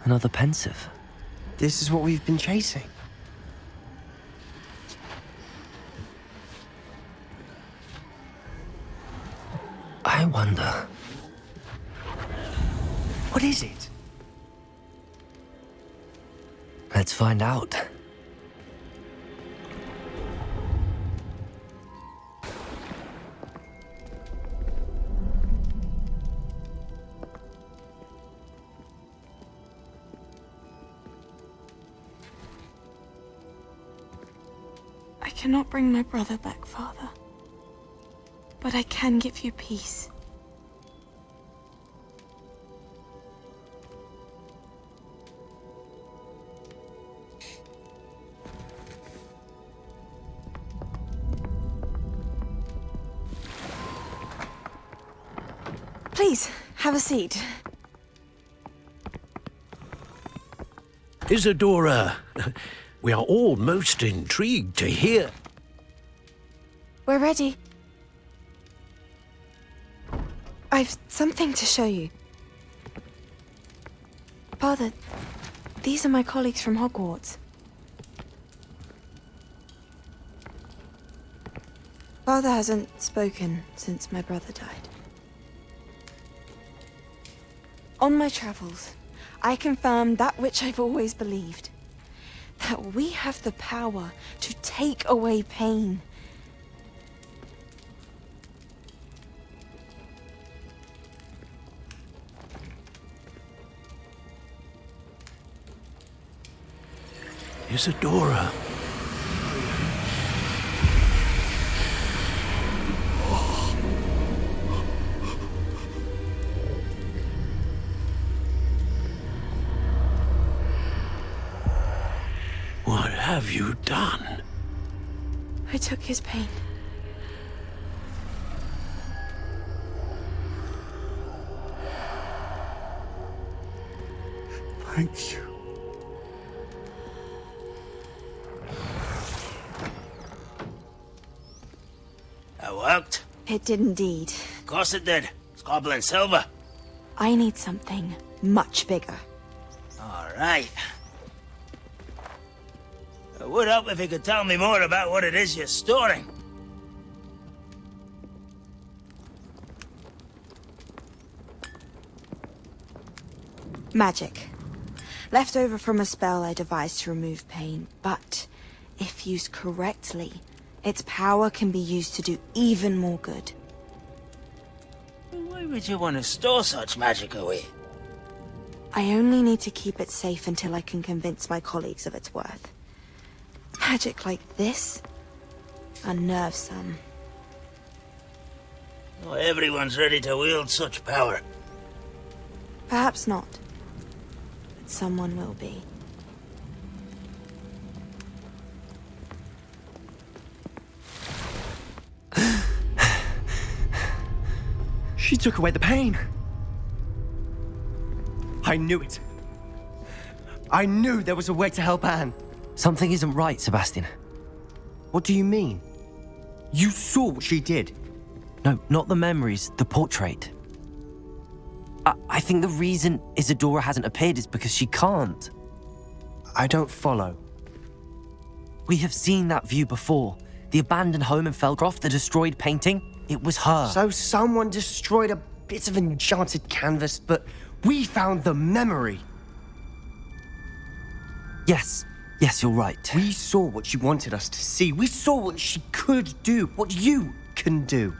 Another pensive. This is what we've been chasing. I wonder... What is it? Let's find out. I cannot bring my brother back, Father. But I can give you peace. Please, have a seat. Isadora, we are all most intrigued to hear. We're ready. I've something to show you. Father, these are my colleagues from Hogwarts. Father hasn't spoken since my brother died. On my travels, I confirmed that which I've always believed. That we have the power to take away pain. Isadora. What have you done? I took his pain. Thank you. That worked. It did indeed. Of course it did. It's goblin silver. I need something much bigger. All right. It would help if you could tell me more about what it is you're storing. Magic. Left over from a spell I devised to remove pain, but if used correctly, its power can be used to do even more good. Why would you want to store such magic away? I only need to keep it safe until I can convince my colleagues of its worth. Magic like this unnerves some. Not everyone's ready to wield such power. Perhaps not, but someone will be. She took away the pain. I knew it. I knew there was a way to help Anne. Something isn't right, Sebastian. What do you mean? You saw what she did. No, not the memories, the portrait. I think the reason Isadora hasn't appeared is because she can't. I don't follow. We have seen that view before. The abandoned home in Felcroft, the destroyed painting. It was her. So someone destroyed a bit of enchanted canvas, but we found the memory. Yes, you're right. We saw what she wanted us to see. We saw what she could do, what you can do.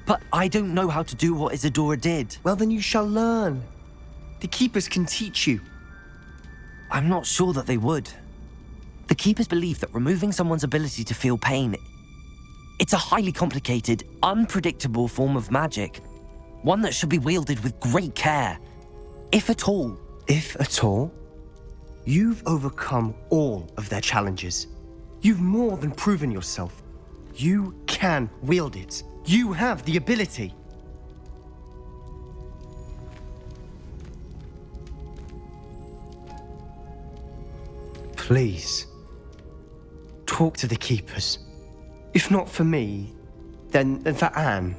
But I don't know how to do what Isadora did. Well, then you shall learn. The Keepers can teach you. I'm not sure that they would. The Keepers believe that removing someone's ability to feel pain, it's a highly complicated, unpredictable form of magic. One that should be wielded with great care. If at all. If at all? You've overcome all of their challenges. You've more than proven yourself. You can wield it. You have the ability. Please, talk to the Keepers. If not for me, then for Anne.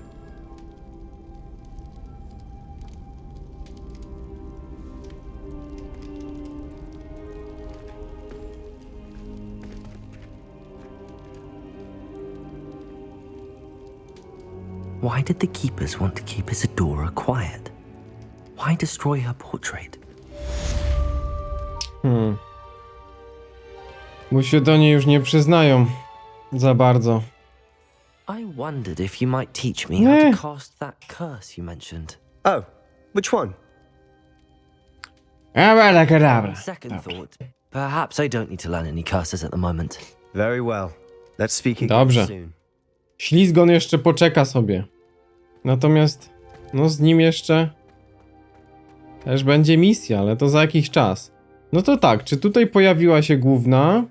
Why did the keepers want to keep Isadora quiet? Why destroy her portrait? Bo się do niej już nie przyznają za bardzo. I wondered if you might teach me how to cast that curse you mentioned. Oh, which one? Abracadabra. Second thought, perhaps I don't need to learn any curses at the moment. Very well. Let's speak again Dobrze. soon. Ślizgon jeszcze poczeka sobie. Natomiast, no z nim jeszcze też będzie misja, ale to za jakiś czas. No to tak, czy tutaj pojawiła się główna?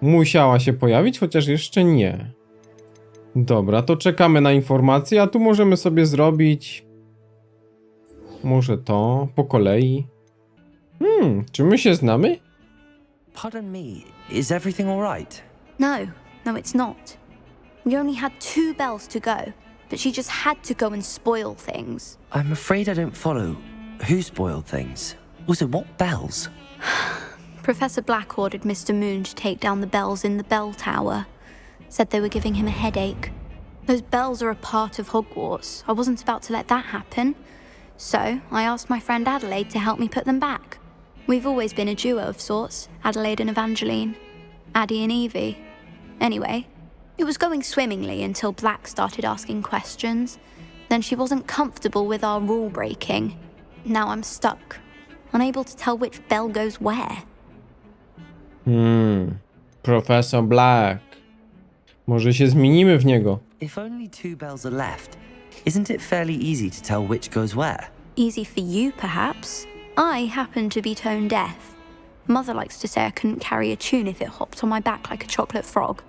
Musiała się pojawić, chociaż jeszcze nie. Dobra, to czekamy na informacje, a tu możemy sobie zrobić... Może to, po kolei. Czy my się znamy? Pardon me, is everything alright? No, it's not. We only had 2 bells to go, but she just had to go and spoil things. I'm afraid I don't follow. Who spoiled things? Also, what bells? Professor Black ordered Mr. Moon to take down the bells in the bell tower. Said they were giving him a headache. Those bells are a part of Hogwarts. I wasn't about to let that happen. So, I asked my friend Adelaide to help me put them back. We've always been a duo of sorts, Adelaide and Evangeline. Addie and Evie. Anyway, it was going swimmingly until Black started asking questions. Then she wasn't comfortable with our rule breaking. Now I'm stuck, unable to tell which bell goes where. Professor Black. Może się zmienimy w niego. If only 2 bells are left, isn't it fairly easy to tell which goes where? Easy for you, perhaps. I happen to be tone deaf. Mother likes to say I couldn't carry a tune if it hopped on my back like a chocolate frog.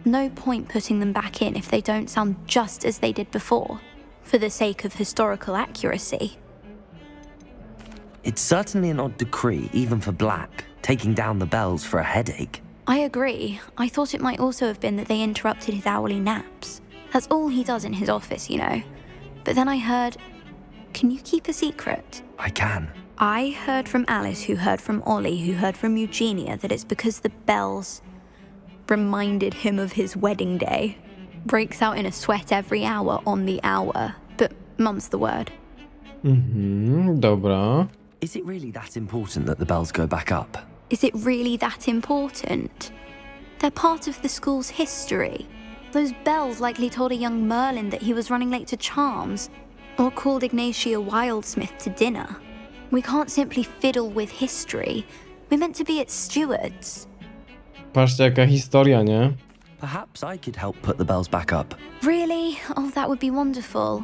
No point putting them back in if they don't sound just as they did before, for the sake of historical accuracy. It's certainly an odd decree, even for Black, taking down the bells for a headache. I agree. I thought it might also have been that they interrupted his hourly naps. That's all he does in his office, you know. But then I heard... Can you keep a secret? I can. I heard from Alice, who heard from Ollie, who heard from Eugenia, that it's because the bells reminded him of his wedding day. Breaks out in a sweat every hour on the hour. But mum's the word. Dobra. Is it really that important that the bells go back up? Is it really that important? They're part of the school's history. Those bells likely told a young Merlin that he was running late to Charms, or called Ignatia Wildsmith to dinner. We can't simply fiddle with history. We're meant to be its stewards. Patrzcie jaka historia, nie? Perhaps I could help put the bells back up. Really? Oh, that would be wonderful.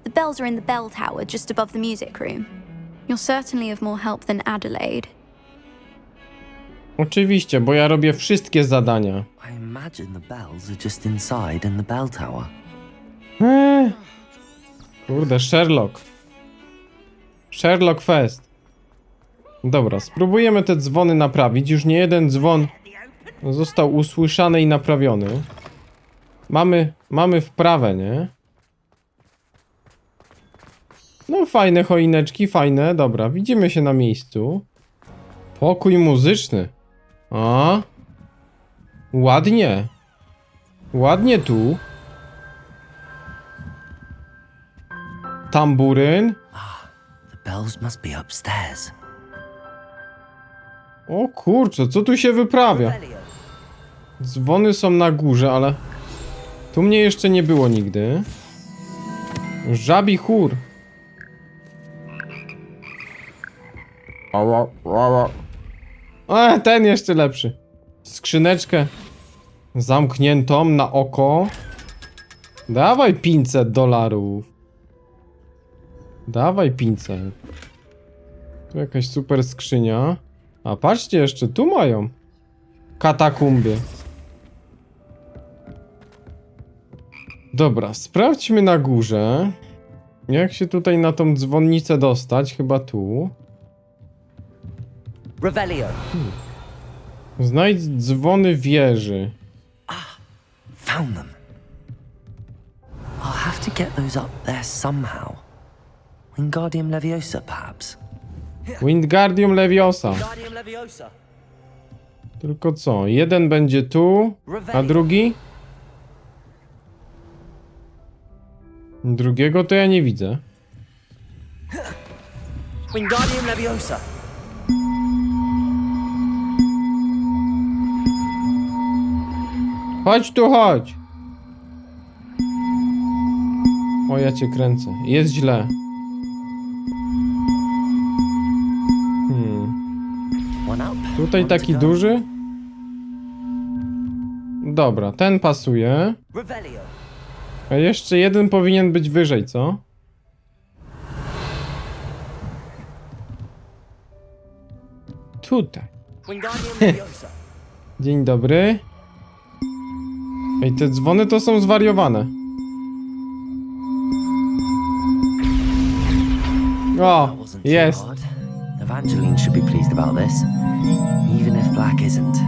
The bells are in the bell tower just above the music room. You're certainly of more help than Adelaide. Oczywiście, bo ja robię wszystkie zadania. I imagine the bells are just inside in the bell tower. Kurde, Sherlock. Sherlock Fest. Dobra, spróbujemy te dzwony naprawić. Już nie jeden dzwon został usłyszany i naprawiony. Mamy wprawę, nie? No fajne choineczki, fajne. Dobra, widzimy się na miejscu. Pokój muzyczny. A? Ładnie. Ładnie tu. Tamburyn. The bells must be upstairs. O kurczę, co tu się wyprawia? Dzwony są na górze, ale... Tu mnie jeszcze nie było nigdy. Żabi chór. Ten jeszcze lepszy. Skrzyneczkę zamkniętą na oko. Dawaj $500. Dawaj 500. Tu jakaś super skrzynia. A patrzcie, jeszcze tu mają katakumbie. Dobra, sprawdźmy na górze. Jak się tutaj na tą dzwonnicę dostać? Chyba tu. Revelio. Znajdź dzwony wieży. Found them. I'll have to get those up there somehow. Wingardium Leviosa, perhaps. Wingardium Leviosa. Wingardium Leviosa. Tylko co? Jeden będzie tu, a drugi? Drugiego to ja nie widzę. Wingardium Leviosa. Chodź tu, chodź! O, ja cię kręcę. Jest źle. One up. Tutaj One to taki go. duży. Dobra, ten pasuje. Revelio. A jeszcze jeden powinien być wyżej, co? Tutaj. Wingardium Leviosa. Dzień dobry. Ej, te dzwony to są zwariowane. O, That wasn't too jest. hard. Evangeline should be pleased about this, even if Black isn't.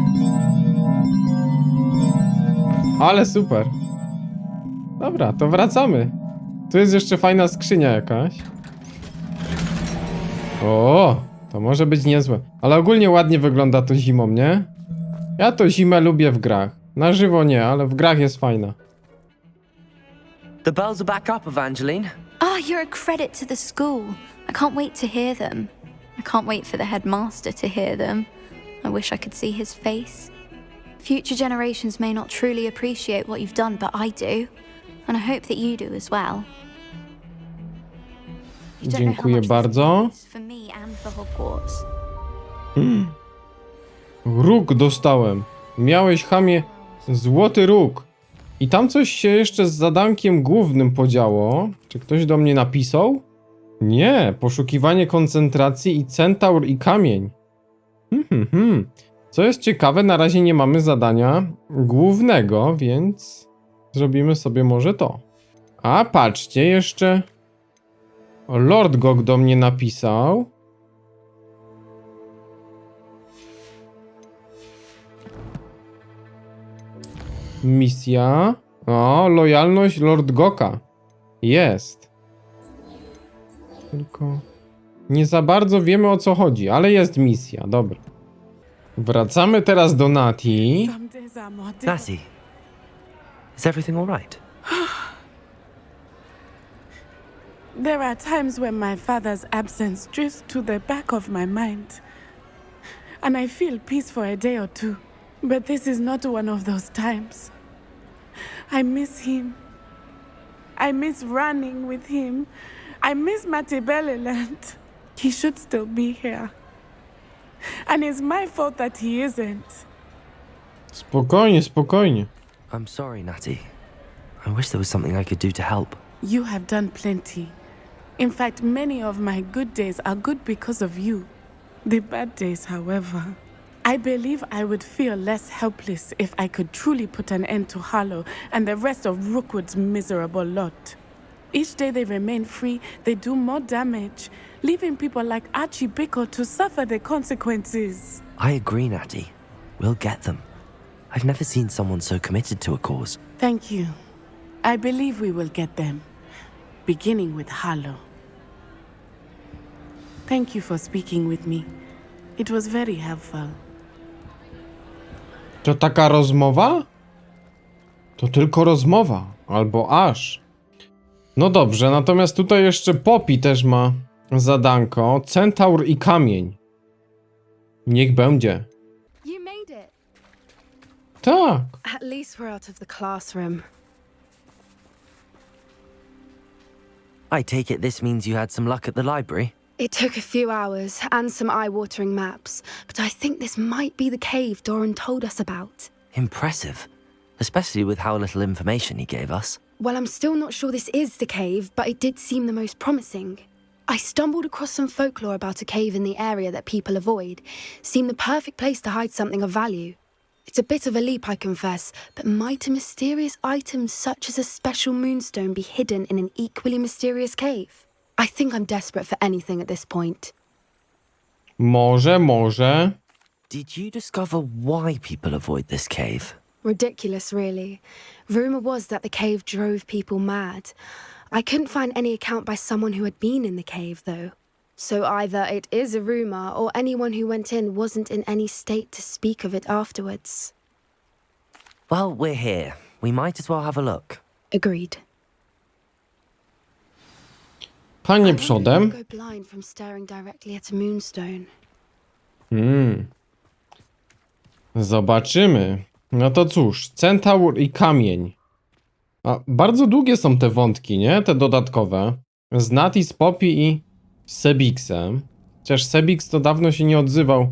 Ale super. Dobra, to wracamy. Tu jest jeszcze fajna skrzynia jakaś. O, to może być niezłe. Ale ogólnie ładnie wygląda to zimą, nie? Ja to zimę lubię w grach. Na żywo nie, ale w grach jest fajna. The bells are back up, Evangeline. Oh, you're a credit to the school. I can't wait to hear them. I can't wait for the headmaster to hear them. I wish I could see his face. Future generations may not truly appreciate what you've done, but I do. And I hope that you do as well. You don't know how Dziękuję much this bardzo. means for me and for Hogwarts. Róg dostałem. Miałeś, chamie, złoty róg. I tam coś się jeszcze z zadankiem głównym podziało. Czy ktoś do mnie napisał? Nie, poszukiwanie koncentracji i centaur i kamień. Co jest ciekawe, na razie nie mamy zadania głównego, więc zrobimy sobie może to. A patrzcie, jeszcze Lord Gog do mnie napisał. Misja. O, lojalność Lord Goka. Jest. Tylko nie za bardzo wiemy, o co chodzi, ale jest misja, dobra. Wracamy teraz do Nati. Some days are more difficult. Natty, is everything all right? There are times when my father's absence drifts to the back of my mind, and I feel peace for a day or two. But this is not one of those times. I miss him. I miss running with him. I miss Mattibelleland. He should still be here. And it's my fault that he isn't. Spokojnie, spokojnie. I'm sorry, Natty. I wish there was something I could do to help. You have done plenty. In fact, many of my good days are good because of you. The bad days, however, I believe I would feel less helpless if I could truly put an end to Harlow and the rest of Rookwood's miserable lot. Each day they remain free, they do more damage, leaving people like Archie Bickle to suffer the consequences. I agree, Natty. We'll get them. I've never seen someone so committed to a cause. Thank you. I believe we will get them, beginning with Harlow. Thank you for speaking with me. It was very helpful. To taka rozmowa? To tylko rozmowa, albo aż. No dobrze, natomiast tutaj jeszcze Poppy też ma zadanko. Centaur i kamień. Niech będzie. You made it. Tak. At least we're out of the classroom. I take it this means you had some luck at the library? It took a few hours and some eye-watering maps, but I think this might be the cave Doran told us about. Impressive. Especially with how little information he gave us. Well, I'm still not sure this is the cave, but it did seem the most promising. I stumbled across some folklore about a cave in the area that people avoid. Seemed the perfect place to hide something of value. It's a bit of a leap, I confess, but might a mysterious item such as a special moonstone be hidden in an equally mysterious cave? I think I'm desperate for anything at this point. Może. Did you discover why people avoid this cave? Ridiculous, really. Rumour was that the cave drove people mad. I couldn't find any account by someone who had been in the cave, though. So either it is a rumour, or anyone who went in wasn't in any state to speak of it afterwards. Well, we're here. We might as well have a look. Agreed. Pchanie przodem. Go blind from staring directly at a moonstone. Zobaczymy. No to cóż, centaur i kamień. A bardzo długie są te wątki, nie? Te dodatkowe. Z Nati, z Poppy i z Sebixem. Chociaż Sebix to dawno się nie odzywał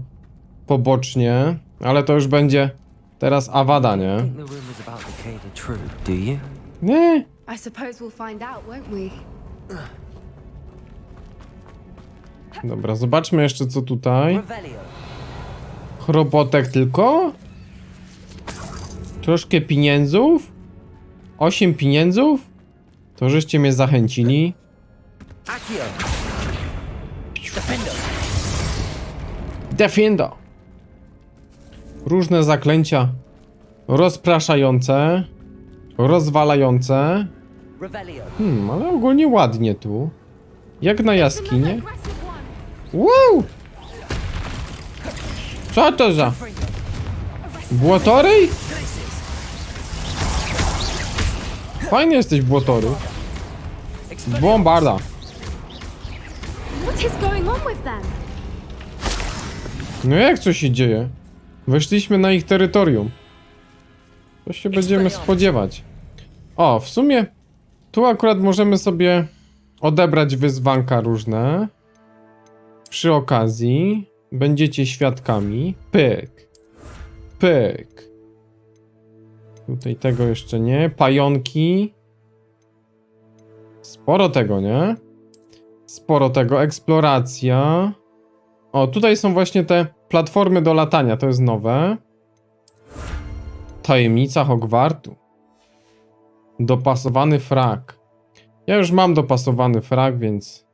pobocznie, ale to już będzie teraz Awada, nie? I think the rumors about the cave are true, do you? Nie. I suppose we'll find out, won't we? Dobra, zobaczmy jeszcze co tutaj. Revelio. Chrobotek tylko? Troszkę pieniędzów? 8 pieniędzów? To żeście mnie zachęcili. Accio. Defendo. Defendo. Różne zaklęcia rozpraszające, rozwalające. Revelio. Ale ogólnie ładnie tu. Jak na jaskinie. Wow! Co to za? Błotoryj? Fajny jesteś, Błotory. Bombarda. What is going on with them? No jak co się dzieje? Weszliśmy na ich terytorium. To się będziemy spodziewać. O, w sumie tu akurat możemy sobie odebrać wyzwanka różne. Przy okazji będziecie świadkami. Pyk. Pyk. Tutaj tego jeszcze nie. Pająki. Sporo tego, nie? Sporo tego. Eksploracja. O, tutaj są właśnie te platformy do latania. To jest nowe. Tajemnica Hogwartu. Dopasowany frak. Ja już mam dopasowany frak, więc...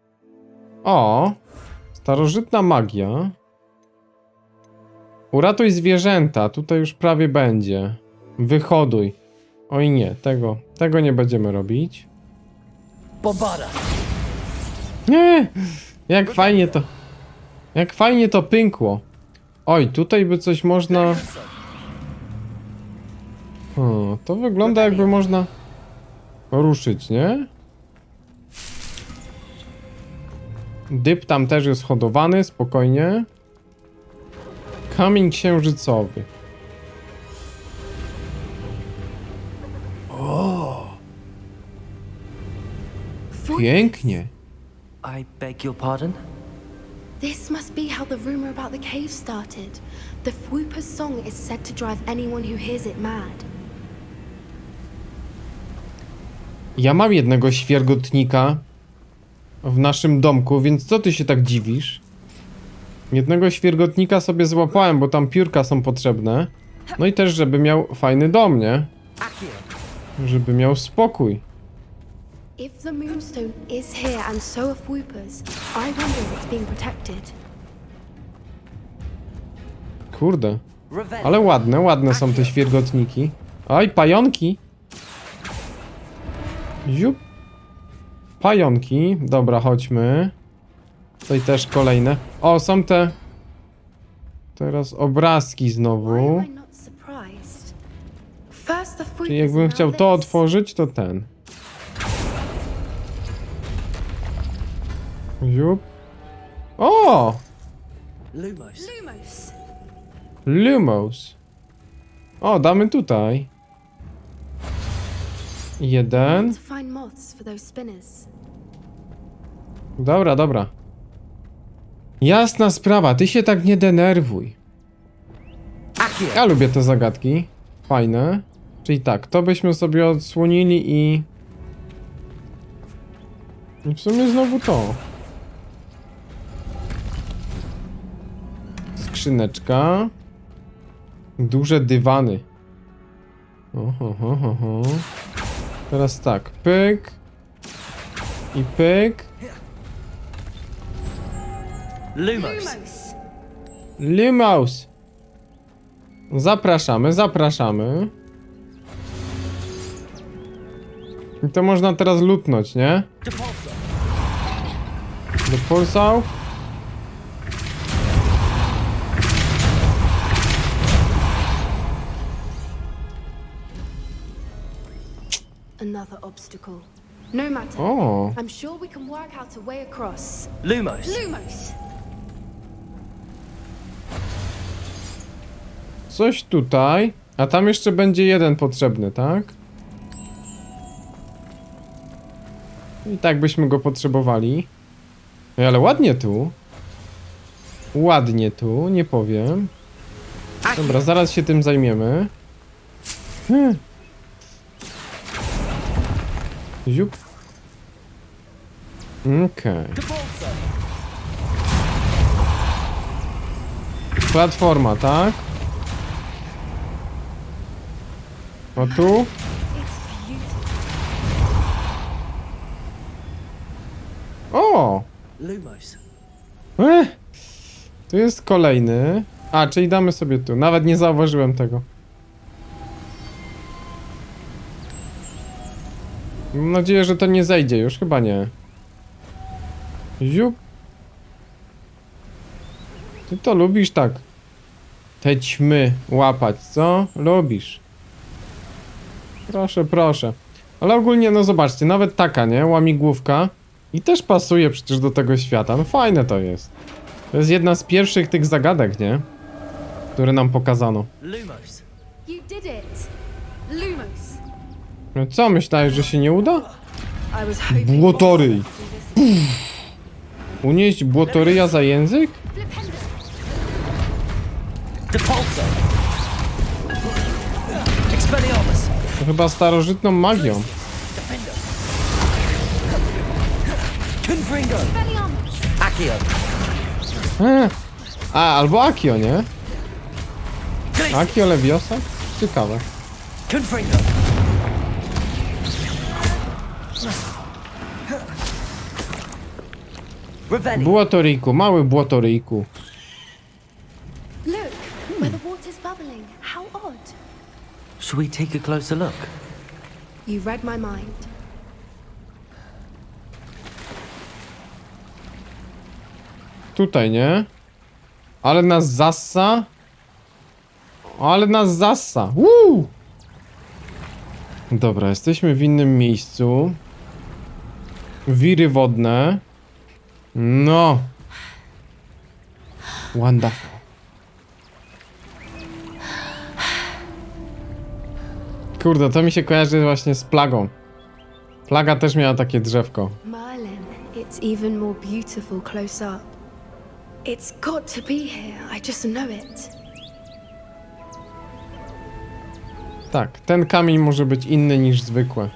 O! Starożytna magia. Uratuj zwierzęta. Tutaj już prawie będzie. Wyhoduj. Oj nie, tego nie będziemy robić. Bombada. Nie! Jak fajnie to pękło. Oj, tutaj by coś można... O, to wygląda jakby można ruszyć, nie? Dyb tam też jest hodowany, spokojnie. Kamień księżycowy. Pięknie. I beg your pardon? This must be how the rumor about the cave started. The Fwooper's song is said to drive anyone who hears it mad. Ja mam jednego świergotnika w naszym domku, więc co ty się tak dziwisz? Jednego świergotnika sobie złapałem, bo tam piórka są potrzebne. No i też, żeby miał fajny dom, nie? Żeby miał spokój. If the Moonstone is here and so are Fwooper's, I wonder if it's being protected. Kurde. Ale ładne są te świergotniki. Oj, pająki. Ziup. Pająki. Dobra, chodźmy. Tutaj też kolejne. O, są te... Teraz obrazki Why znowu. am I not surprised? First the Czyli Fwooper's, jakbym now chciał to this. otworzyć, to ten. Ziup. O! Lumos. Lumos. Lumos. O, damy tutaj. Jeden. To find moths for those spinners. Dobra. Jasna sprawa, ty się tak nie denerwuj. Ja lubię te zagadki. Fajne. Czyli tak, to byśmy sobie odsłonili i w sumie znowu to. Skrzyneczka. Duże dywany. Oho. Teraz tak, pyk. I pyk. Lumos. Lumos. Zapraszamy. I to można teraz lutnąć, nie? Do Pulsał. Another obstacle. No matter. O, I'm sure we can work out a way across. Lumos. Lumos! coś tutaj. A tam jeszcze będzie jeden potrzebny, tak? I tak byśmy go potrzebowali. No ale ładnie tu. Ładnie tu, nie powiem. Dobra, zaraz się tym zajmiemy. Ziup. Okej. Platforma, tak? A tu? O! Lumos. Tu jest kolejny. A, czyli damy sobie tu. Nawet nie zauważyłem tego. Mam nadzieję, że to nie zejdzie już. Chyba nie. Ziup. Ty to lubisz tak. Te ćmy łapać, co? Lubisz. Proszę, proszę. Ale ogólnie, no zobaczcie, nawet taka, nie? Łamigłówka. I też pasuje przecież do tego świata. No fajne to jest. To jest jedna z pierwszych tych zagadek, nie? Które nam pokazano. Lumos. You did it! Lumos! No co, myślałeś, że się nie uda? I was hoping Błotoryj. Unieść błotoryja za język? Depulso. Expelliarmus. To chyba starożytną magią. Confringo. Accio. A, albo Akio, nie? Akio Leviosa? Ciekawe. Confringo. Reveni. Błotoryjku, mały błotoryjku. Look, where the water's bubbling. How odd. Should we take a closer look? You read my mind. Tutaj, nie? Ale nas zassa. Ale nas zassa. Woo! Dobra, jesteśmy w innym miejscu. Wiry wodne. No. Wonderful. Kurde, to mi się kojarzy właśnie z plagą. Plaga też miała takie drzewko. Merlin, it's even more beautiful close up. It's got to be here. I just know it. Tak, ten kamień może być inny niż zwykłe.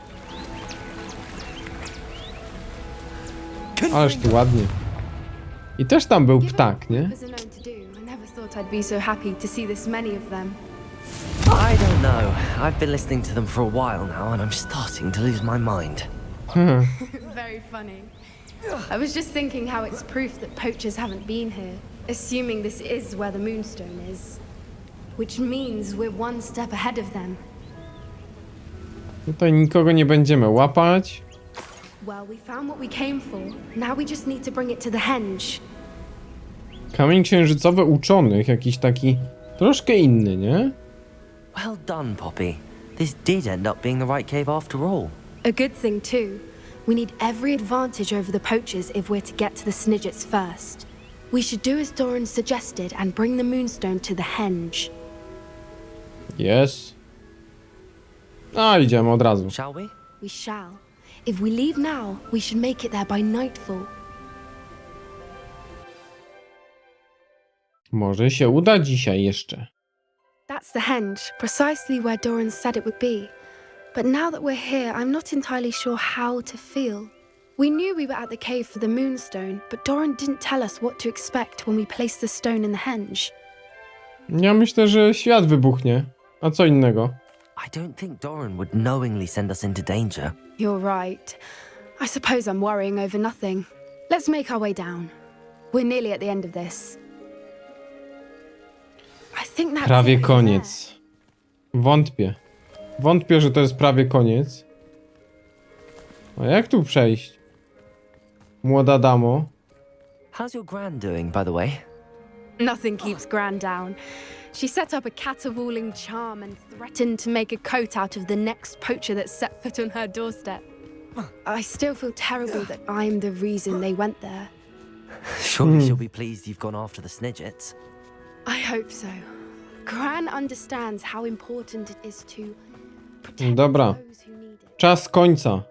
Ależ tu ładnie. I też tam był ptak, nie? Given what creepers are known to do, I never thought I'd be so happy to see this many of them. I don't know. I've been listening to them for a while now, and I'm starting to lose my mind. Very funny. I was just thinking how it's proof that poachers haven't been here, assuming this is where the Moonstone is. Which means we're one step ahead of them. Tutaj nikogo nie będziemy łapać. Well, we found what we came for. Now we just need to bring it to the henge. Kamień księżycowy uczonych, jakiś taki troszkę inny, nie? Well done, Poppy. This did end up being the right cave after all. A good thing, too. We need every advantage over the poachers if we're to get to the Snidgets first. We should do as Doran suggested and bring the Moonstone to the henge. Yes. A, idziemy od razu. Shall we? We shall. If we leave now, we should make it there by nightfall. Może się uda dzisiaj jeszcze. That's the henge, precisely where Doran said it would be. But now that we're here, I'm not entirely sure how to feel. We knew we were at the cave for the Moonstone, but Doran didn't tell us what to expect when we placed the stone in the henge. Ja myślę, że świat wybuchnie. A co innego? I don't think Doran would knowingly send us into danger. You're right. I suppose I'm worrying over nothing. Let's make our way down. We're nearly at the end of this. I think that's Prawie it koniec. Wątpię. Wątpię, że to jest prawie koniec. A jak tu przejść? Młoda damo. How's your gran doing, by the way? there. Nothing keeps Gran down. She set up a caterwauling charm and threatened to make a coat out of the next poacher that set foot on her doorstep. I still feel terrible that I'm the reason they went there. Surely she'll be pleased you've gone after the Snidgets. I hope so. Gran understands how important it is to protect Dobra. those who need it. Czas końca.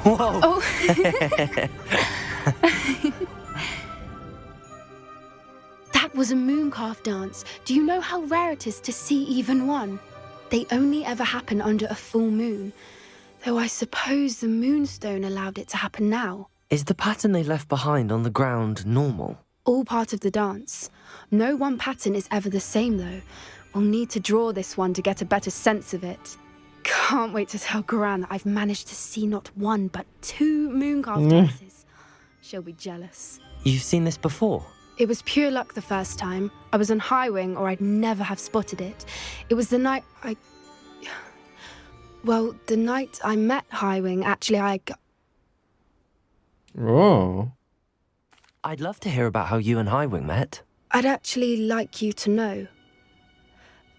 Whoa! Oh. That was a mooncalf dance. Do you know how rare it is to see even one? They only ever happen under a full moon. Though I suppose the moonstone allowed it to happen now. Is the pattern they left behind on the ground normal? All part of the dance. No one pattern is ever the same, though. We'll need to draw this one to get a better sense of it. Can't wait to tell Gran that I've managed to see not one, but 2 mooncalf dances. She'll be jealous. You've seen this before? It was pure luck the first time. I was on Highwing, or I'd never have spotted it. It was the night Well, the night I met Highwing, actually, O. I'd love to hear about how you and Highwing met. I'd actually like you to know.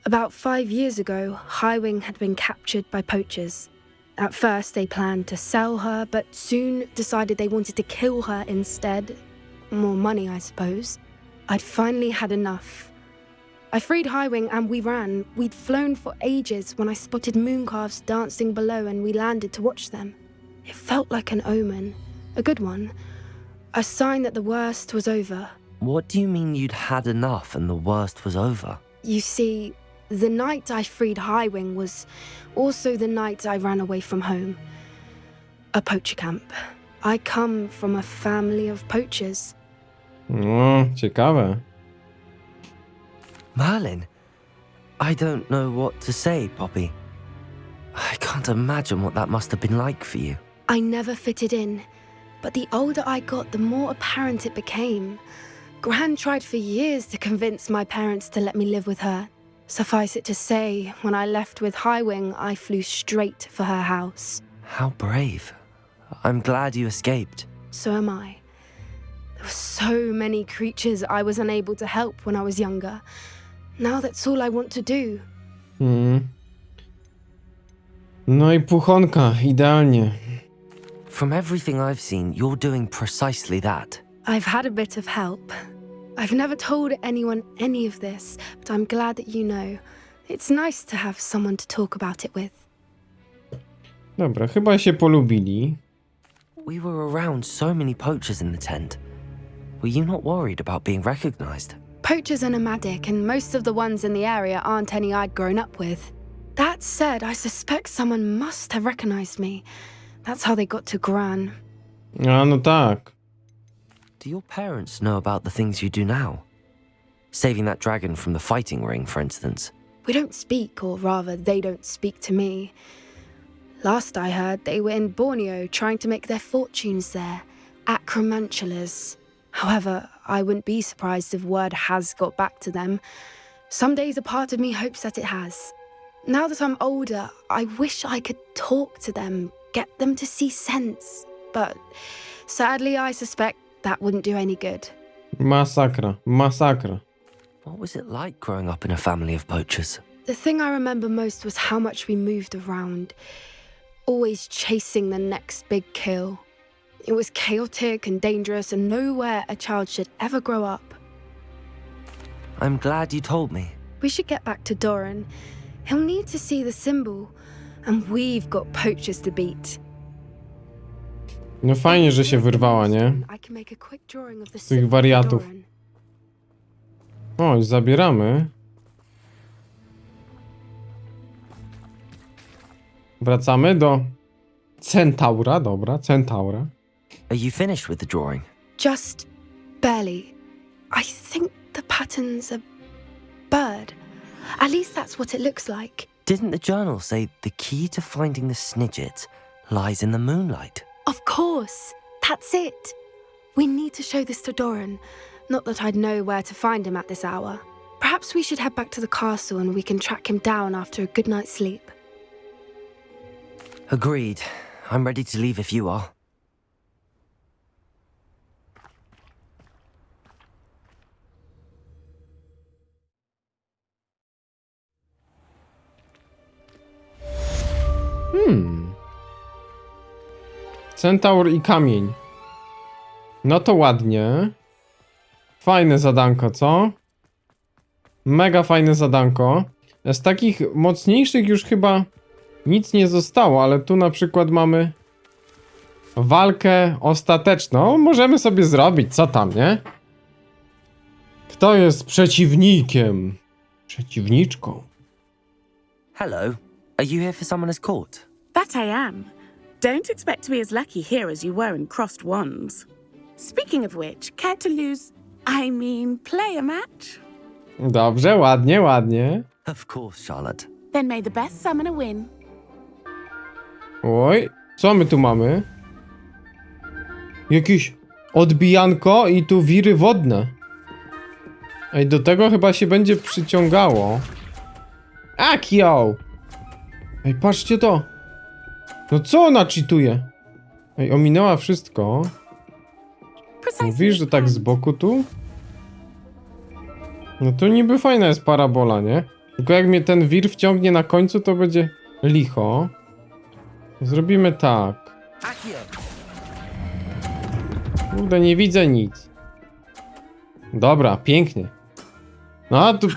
About 5 years ago, Highwing had been captured by poachers. At first, they planned to sell her, but soon decided they wanted to kill her instead. More money, I suppose. I'd finally had enough. I freed Highwing and we ran. We'd flown for ages when I spotted mooncalves dancing below and we landed to watch them. It felt like an omen. A good one. A sign that the worst was over. What do you mean you'd had enough and the worst was over? You see, the night I freed Highwing was also the night I ran away from home. A poacher camp. I come from a family of poachers. No, ciekawe. Merlin, I don't know what to say, Poppy. I can't imagine what that must have been like for you. I never fitted in, but the older I got, the more apparent it became. Gran tried for years to convince my parents to let me live with her. Suffice it to say, when I left with Highwing, I flew straight for her house. How brave. I'm glad you escaped. So am I. There were so many creatures I was unable to help when I was younger. Now that's all I want to do. No i puchonka, idealnie. From everything I've seen, you're doing precisely that. I've had a bit of help. I've never told anyone any of this, but I'm glad that you know. It's nice to have someone to talk about it with. Dobra, chyba się polubili. We were around so many poachers in the tent. Were you not worried about being recognized? Poachers are nomadic, and most of the ones in the area aren't any I'd grown up with. That said, I suspect someone must have recognized me. That's how they got to Gran. A, no tak. Do your parents know about the things you do now? Saving that dragon from the fighting ring, for instance. We don't speak, or rather, they don't speak to me. Last I heard, they were in Borneo trying to make their fortunes there, acromantulas. However, I wouldn't be surprised if word has got back to them. Some days a part of me hopes that it has. Now that I'm older, I wish I could talk to them, get them to see sense. But sadly, I suspect that wouldn't do any good. Masakra, masakra. What was it like growing up in a family of poachers? The thing I remember most was how much we moved around, always chasing the next big kill. It was chaotic and dangerous and nowhere a child should ever grow up. I'm glad you told me. We should get back to Doran. He'll need to see the symbol, and we've got poachers to beat. No fajnie, że się wyrwała, nie? I can make a quick drawing of the Z tych symbol wariatów. for Doran. O, już zabieramy. Wracamy do Centaura, dobra, Centaura. Are you finished with the drawing? Just barely. I think the pattern's a bird. At least that's what it looks like. Didn't the journal say the key to finding the Snidget lies in the moonlight? Of course. That's it. We need to show this to Doran. Not that I'd know where to find him at this hour. Perhaps we should head back to the castle and we can track him down after a good night's sleep. Agreed. I'm ready to leave if you are. Centaur i kamień. No to ładnie. Fajne zadanko, co? Mega fajne zadanko. Z takich mocniejszych już chyba nic nie zostało, ale tu na przykład mamy walkę ostateczną. Możemy sobie zrobić, co tam, nie? Kto jest przeciwnikiem? Przeciwniczką. Hello. Are you here for Summoner's Court? That I am. Don't expect to be as lucky here as you were in Crossed Wands. Speaking of which, care to play a match? Dobrze, ładnie, ładnie. Of course, Charlotte. Then may the best summoner win. Oj, co my tu mamy? Jakieś odbijanko i tu wiry wodne. Ej, do tego chyba się będzie przyciągało. Akio! Ej, patrzcie to! No co ona cheatuje? Ej, ominęła wszystko. Mówisz, że tak z boku tu? No to niby fajna jest parabola, nie? Tylko jak mnie ten wir wciągnie na końcu, to będzie licho. Zrobimy tak. Kurde, nie widzę nic. Dobra, pięknie. No a tu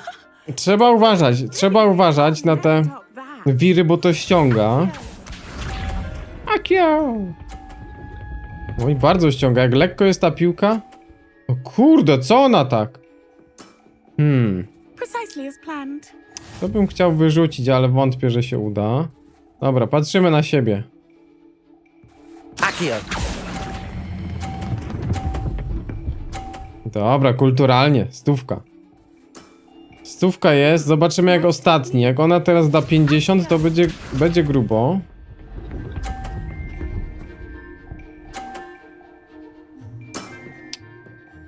trzeba uważać na te wiry, bo to ściąga. Akio! Oj, bardzo ściąga. Jak lekko jest ta piłka. O kurde, co ona tak? Precisely as planned. To bym chciał wyrzucić, ale wątpię, że się uda. Dobra, patrzymy na siebie. Akio! Dobra, kulturalnie. Stówka. Stówka jest. Zobaczymy jak ostatni. Jak ona teraz da 50, to będzie grubo.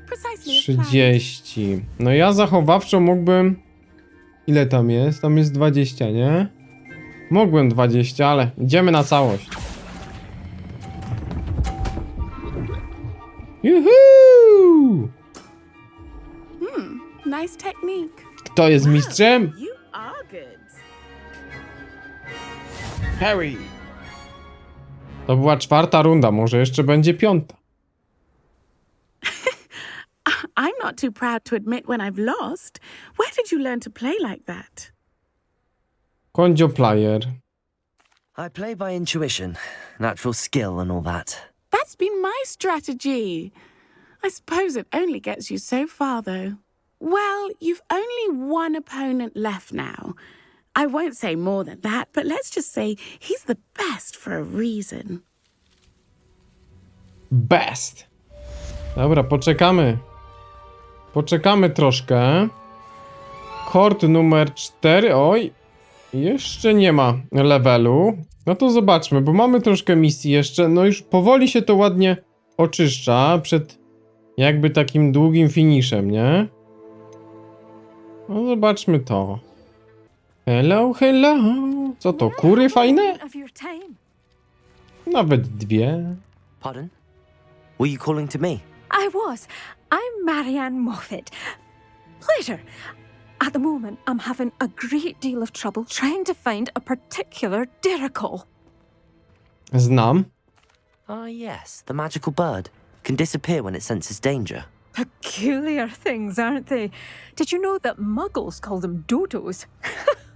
Precisely as planned. 30. No ja zachowawczo mógłbym... Ile tam jest? Tam jest 20, nie? Mógłbym 20, ale idziemy na całość. Juhu! Nice technique. Kto jest mistrzem? You are good. Harry. To była 4. runda, może jeszcze będzie 5. I'm not too proud to admit when I've lost. Where did you learn to play like that? Kondzio player. I play by intuition, natural skill and all that. That's been my strategy. I suppose it only gets you so far, though. Well, you've only one opponent left now. I won't say more than that, but let's just say he's the best for a reason. Best. Dobra, poczekamy. Poczekamy troszkę. Kord numer 4. Oj. Jeszcze nie ma levelu. No to zobaczmy, bo mamy troszkę misji jeszcze. No już powoli się to ładnie oczyszcza przed jakby takim długim finiszem, nie? No zobaczmy to. Hello, hello. Co to, kury fajne? Nawet 2. Pardon? Were you calling to me? I was. I'm Marianne Moffat. Pleasure. At the moment, I'm having a great deal of trouble trying to find a particular Dirical. Znam. Ah, yes, the magical bird. Can disappear when it senses danger. Peculiar things, aren't they? Did you know that muggles call them dodos?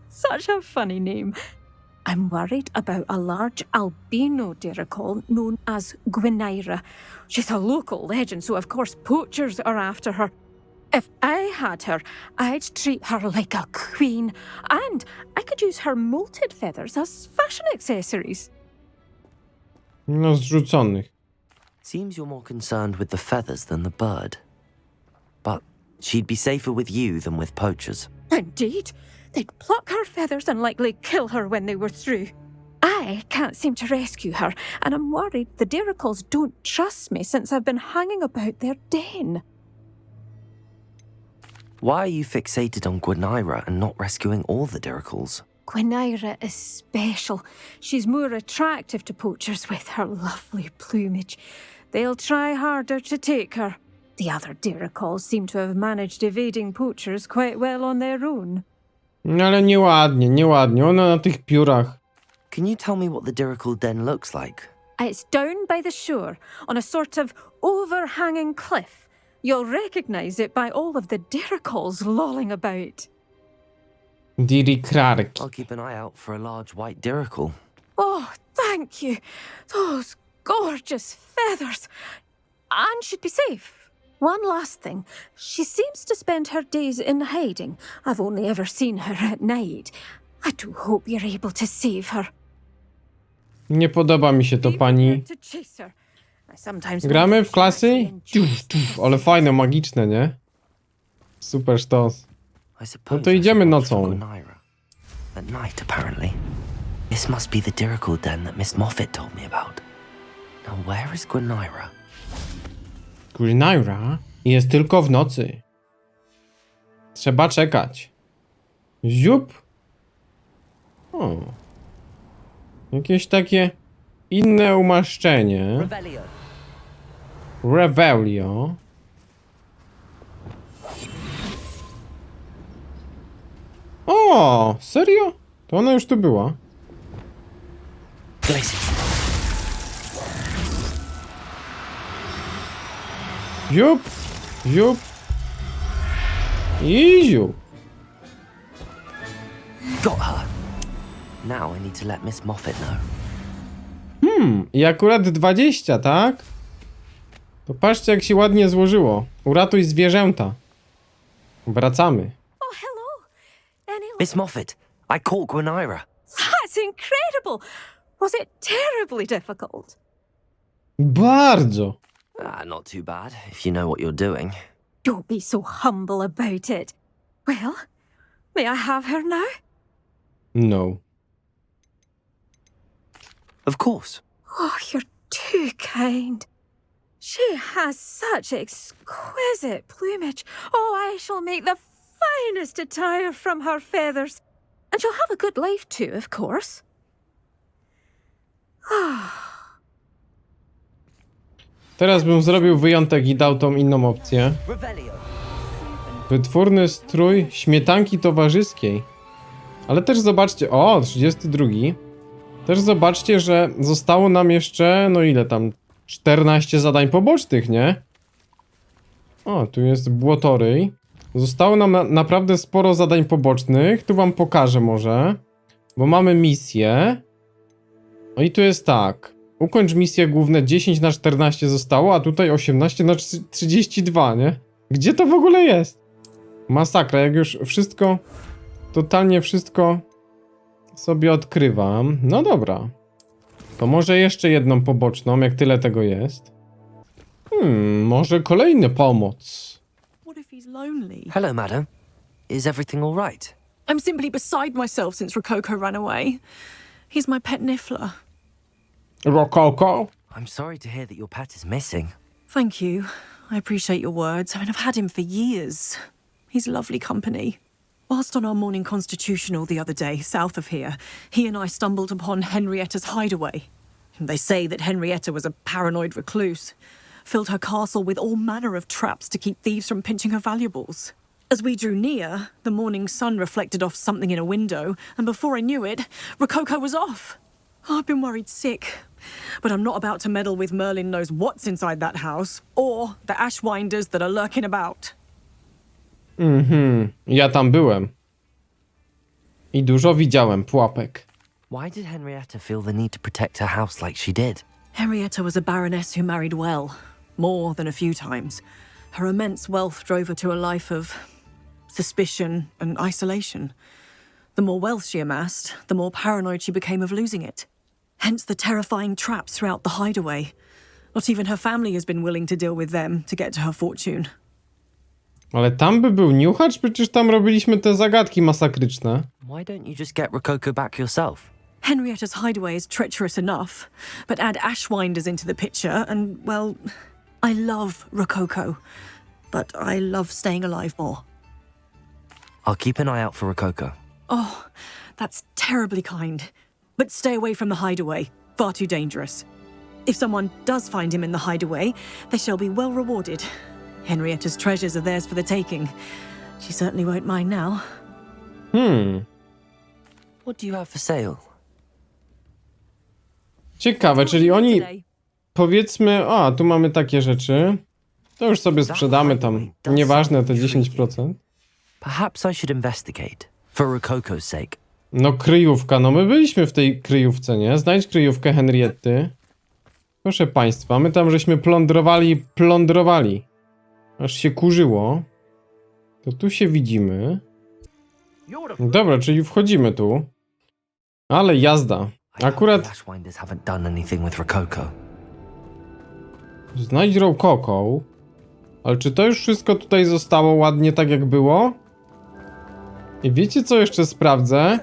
Such a funny name. I'm worried about a large albino Dirical known as Gwynaira. She's a local legend, so of course poachers are after her. If I had her, I'd treat her like a queen, and I could use her molted feathers as fashion accessories. No, zrzuconych. Seems you're more concerned with the feathers than the bird. But she'd be safer with you than with poachers. Indeed. They'd pluck her feathers and likely kill her when they were through. I can't seem to rescue her, and I'm worried the Diricles don't trust me since I've been hanging about their den. Why are you fixated on Gwynaira and not rescuing all the Diricles? Gwynaira is special. She's more attractive to poachers with her lovely plumage. They'll try harder to take her. The other Diricles seem to have managed evading poachers quite well on their own. No ale nieładnie. Ona na tych piórach. Can you tell me what the Diricle den looks like? It's down by the shore, on a sort of overhanging cliff. You'll recognize it by all of the Diricles lolling about. Dirikrarki. I'll keep an eye out for a large white Diricle. Oh, thank you. Those gorgeous feathers. And she'd be safe. One last thing. She seems to spend her days in hiding. I've only ever seen her at night. I do hope you're able to save her. Nie podoba mi się to, pani. Gramy w klasy? Ale fajne, magiczne, nie? Super sztos. No to idziemy nocą. At night, apparently. This must be the Diricle den that Miss Moffat told me about. Now where is Gwynaira? Gwynaira jest tylko w nocy. Trzeba czekać. Ziup. O. Jakieś takie inne umaszczenie. Revelio. O, serio? To ona już tu była. Ziup, ziup i ziup. Got her. Now I need to let Miss Moffat know. I akurat 20, tak? To patrzcie, jak się ładnie złożyło. Uratuj zwierzęta. Wracamy. Oh, hello. Miss Moffat, I caught Gwynaira. That's incredible. Was it terribly difficult? Bardzo. Not too bad, if you know what you're doing. Don't be so humble about it. Well, may I have her now? No. Of course. Oh, you're too kind. She has such exquisite plumage. Oh, I shall make the finest attire from her feathers. And she'll have a good life too, of course. Teraz bym zrobił wyjątek i dał tą inną opcję. Wytwórny strój śmietanki towarzyskiej. Ale też zobaczcie, o, 32. Też zobaczcie, że zostało nam jeszcze, no ile tam, 14 zadań pobocznych, nie? O, tu jest błotoryj. Zostało nam naprawdę sporo zadań pobocznych. Tu wam pokażę może. Bo mamy misję. No i tu jest tak. Ukończ misję główne, 10 na 14 zostało, a tutaj 18 na 32, nie? Gdzie to w ogóle jest? Masakra, jak już wszystko, totalnie wszystko sobie odkrywam. No dobra. To może jeszcze jedną poboczną, jak tyle tego jest. Może kolejny pomoc. What if he's lonely? Hello, madam. Is everything all right? I'm simply beside myself since Rococo ran away. He's my pet Niffler. Rococo? I'm sorry to hear that your pet is missing. Thank you. I appreciate your words. I mean, I've had him for years. He's lovely company. Whilst on our morning constitutional the other day, south of here, he and I stumbled upon Henrietta's hideaway. They say that Henrietta was a paranoid recluse, filled her castle with all manner of traps to keep thieves from pinching her valuables. As we drew near, the morning sun reflected off something in a window, and before I knew it, Rococo was off. I've been worried sick, but I'm not about to meddle with Merlin knows what's inside that house, or the Ashwinders that are lurking about. Ja tam byłem. I dużo widziałem pułapek. Why did Henrietta feel the need to protect her house like she did? Henrietta was a baroness who married well, more than a few times. Her immense wealth drove her to a life of suspicion and isolation. The more wealth she amassed, the more paranoid she became of losing it. Hence the terrifying traps throughout the hideaway. Not even her family has been willing to deal with them to get to her fortune. Ale tam by był niuchacz? Przecież tam robiliśmy te zagadki masakryczne. Why don't you just get Rococo back yourself? Henrietta's hideaway is treacherous enough, but add Ashwinders into the picture and, well, I love Rococo, but I love staying alive more. I'll keep an eye out for Rococo. Oh, that's terribly kind. But stay away from the hideaway. Far too dangerous. If someone does find him in the hideaway, they shall be well rewarded. Henrietta's treasures are theirs for the taking. She certainly won't mind now. What do you have for sale? Ciekawe, czyli oni, powiedzmy, a tu mamy takie rzeczy. To już sobie sprzedamy tam, nieważne te 10%. Perhaps I should investigate, for Rococo's sake. No kryjówka, no my byliśmy w tej kryjówce, nie? Znajdź kryjówkę Henrietty. Proszę państwa, my tam żeśmy plądrowali. Aż się kurzyło. To tu się widzimy. Dobra, czyli wchodzimy tu. Ale jazda. Akurat... Ashwinders haven't done anything with Rococo. Znajdź Rococo. Ale czy to już wszystko tutaj zostało ładnie tak jak było? I wiecie co jeszcze sprawdzę?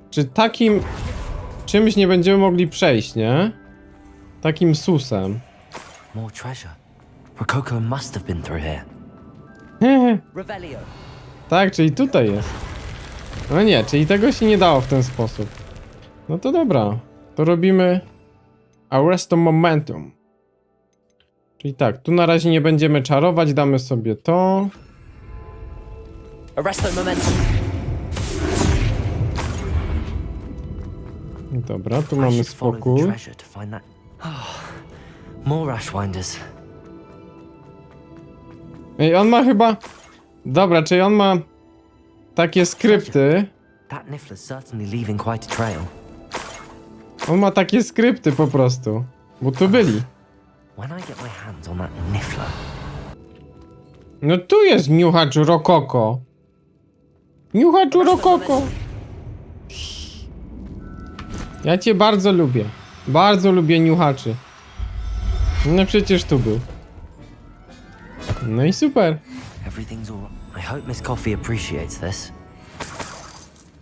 Czy takim czymś nie będziemy mogli przejść, nie? Takim susem. More treasure. Rococo must have been through here. Revelio. Tak, czyli tutaj jest. No nie, czyli tego się nie dało w ten sposób. No to dobra. To robimy Arresto Momentum. Czyli tak, tu na razie nie będziemy czarować, damy sobie to. Arresto Momentum. Dobra, tu mamy spokój. More Ashwinders. Ej, on ma chyba... Dobra, czyli on ma takie skrypty. That Niffler's certainly leaving quite a trail. On ma takie skrypty po prostu. Bo tu byli. When I get my hands on that Niffler. No tu jest niuchacz Rococo. Niuchacz Rococo. Ja cię bardzo lubię. Bardzo lubię niuchaczy. No przecież tu był. No i super. Everything's all right. I hope Miss Coffee appreciates this.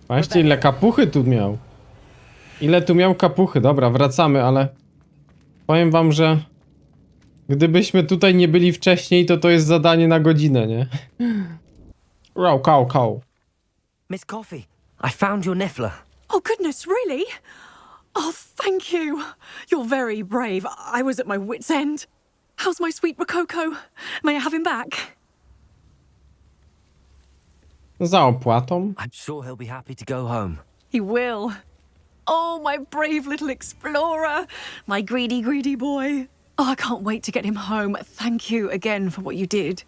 Patrzcie, ile kapuchy tu miał. Ile tu miał kapuchy. Dobra, wracamy, ale powiem wam, że gdybyśmy tutaj nie byli wcześniej, to jest zadanie na godzinę, nie? Rococo. Miss Coffee, I found your Niffler. Oh, goodness, really? Oh, thank you. You're very brave. I was at my wit's end. How's my sweet Rococo? May I have him back? Za opłatą. I'm sure he'll be happy to go home. He will. Oh, my brave little explorer. My greedy, greedy boy. Oh, I can't wait to get him home. Thank you again for what you did.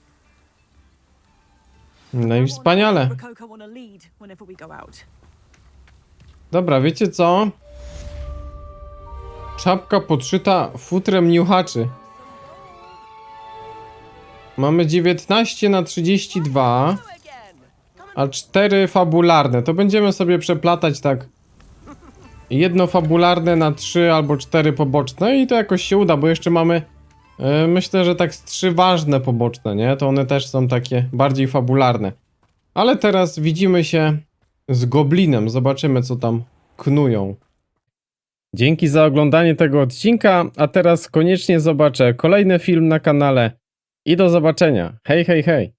No i wspaniale. Rococo on a lead whenever we go out. Dobra, wiecie co? Czapka podszyta futrem niuchaczy. Mamy 19/32, a 4 fabularne. To będziemy sobie przeplatać tak. Jedno fabularne na 3 albo 4 poboczne i to jakoś się uda, bo jeszcze mamy myślę, że tak z 3 ważne poboczne, nie? To one też są takie bardziej fabularne. Ale teraz widzimy się z Goblinem. Zobaczymy, co tam knują. Dzięki za oglądanie tego odcinka, a teraz koniecznie zobaczę kolejny film na kanale. I do zobaczenia. Hej, hej, hej.